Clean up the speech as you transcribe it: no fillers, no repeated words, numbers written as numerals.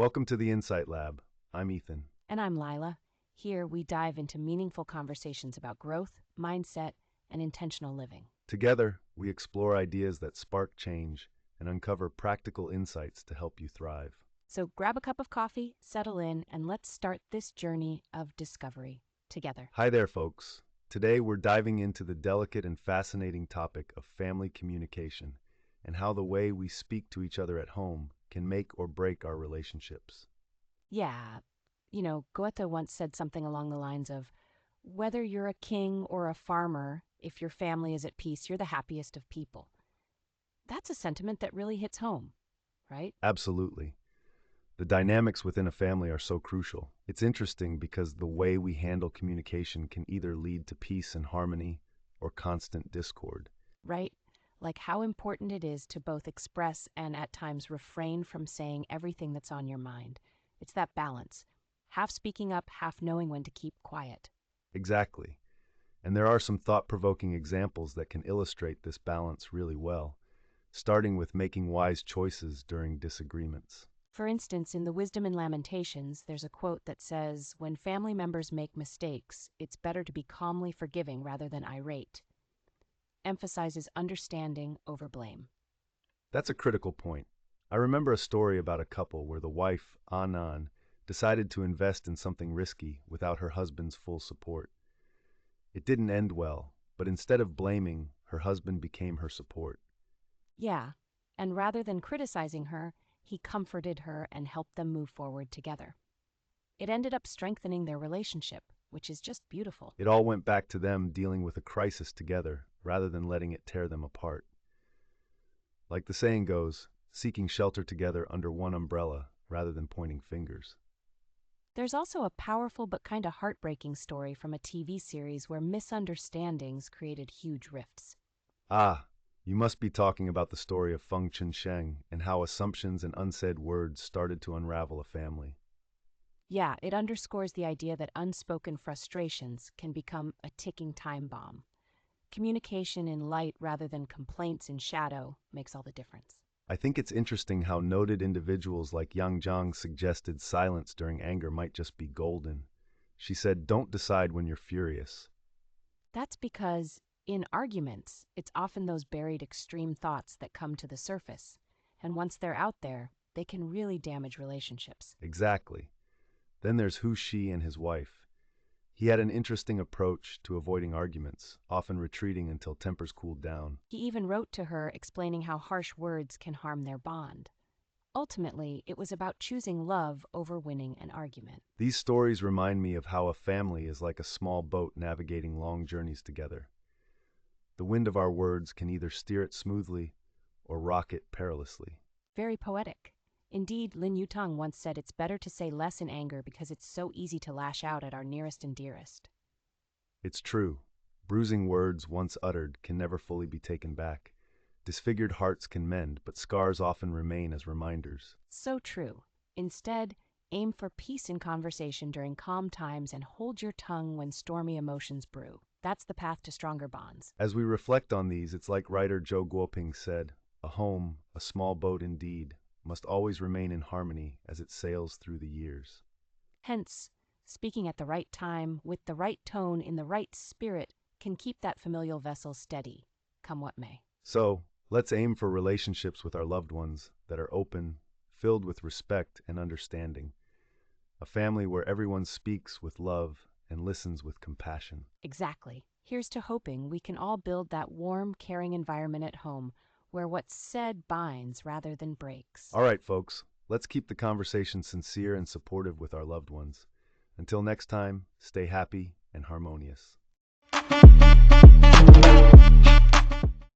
Welcome to the Insight Lab. I'm Ethan. And I'm Lila. Here we dive into meaningful conversations about growth, mindset, and intentional living. Together, we explore ideas that spark change and uncover practical insights to help you thrive. So grab a cup of coffee, settle in, and let's start this journey of discovery together. Hi there, folks. Today, we're diving into the delicate and fascinating topic of family communication and how the way we speak to each other at home can make or break our relationships. Yeah, Goethe once said something along the lines of, whether you're a king or a farmer, if your family is at peace, you're the happiest of people. That's a sentiment that really hits home, right? Absolutely. The dynamics within a family are so crucial. It's interesting because the way we handle communication can either lead to peace and harmony or constant discord. Right? Like how important it is to both express and at times refrain from saying everything that's on your mind. It's that balance, half speaking up, half knowing when to keep quiet. Exactly. And there are some thought-provoking examples that can illustrate this balance really well, starting with making wise choices during disagreements. For instance, in the Wisdom and Lamentations, there's a quote that says, when family members make mistakes, it's better to be calmly forgiving rather than irate. Emphasizes understanding over blame. That's a critical point. I remember a story about a couple where the wife, Anan, decided to invest in something risky without her husband's full support. It didn't end well, but instead of blaming, her husband became her support. Yeah, and rather than criticizing her, he comforted her and helped them move forward together. It ended up strengthening their relationship, which is just beautiful. It all went back to them dealing with a crisis together rather than letting it tear them apart. Like the saying goes, seeking shelter together under one umbrella rather than pointing fingers. There's also a powerful but kind of heartbreaking story from a TV series where misunderstandings created huge rifts. Ah, you must be talking about the story of Feng Chen Sheng and how assumptions and unsaid words started to unravel a family. Yeah, it underscores the idea that unspoken frustrations can become a ticking time bomb. Communication in light rather than complaints in shadow makes all the difference. I think it's interesting how noted individuals like Yang Jiang suggested silence during anger might just be golden. She said, don't decide when you're furious. That's because, in arguments, it's often those buried extreme thoughts that come to the surface. And once they're out there, they can really damage relationships. Exactly. Then there's Hu Shi and his wife. He had an interesting approach to avoiding arguments, often retreating until tempers cooled down. He even wrote to her explaining how harsh words can harm their bond. Ultimately, it was about choosing love over winning an argument. These stories remind me of how a family is like a small boat navigating long journeys together. The wind of our words can either steer it smoothly or rock it perilously. Very poetic. Indeed, Lin Yutang once said it's better to say less in anger because it's so easy to lash out at our nearest and dearest. It's true. Bruising words once uttered can never fully be taken back. Disfigured hearts can mend, but scars often remain as reminders. So true. Instead, aim for peace in conversation during calm times and hold your tongue when stormy emotions brew. That's the path to stronger bonds. As we reflect on these, it's like writer Zhou Guoping said, a home, a small boat indeed, must always remain in harmony as it sails through the years. Hence, speaking at the right time, with the right tone, in the right spirit, can keep that familial vessel steady, come what may. So, let's aim for relationships with our loved ones that are open, filled with respect and understanding. A family where everyone speaks with love and listens with compassion. Exactly. Here's to hoping we can all build that warm, caring environment at home where what's said binds rather than breaks. All right, folks, let's keep the conversation sincere and supportive with our loved ones. Until next time, stay happy and harmonious.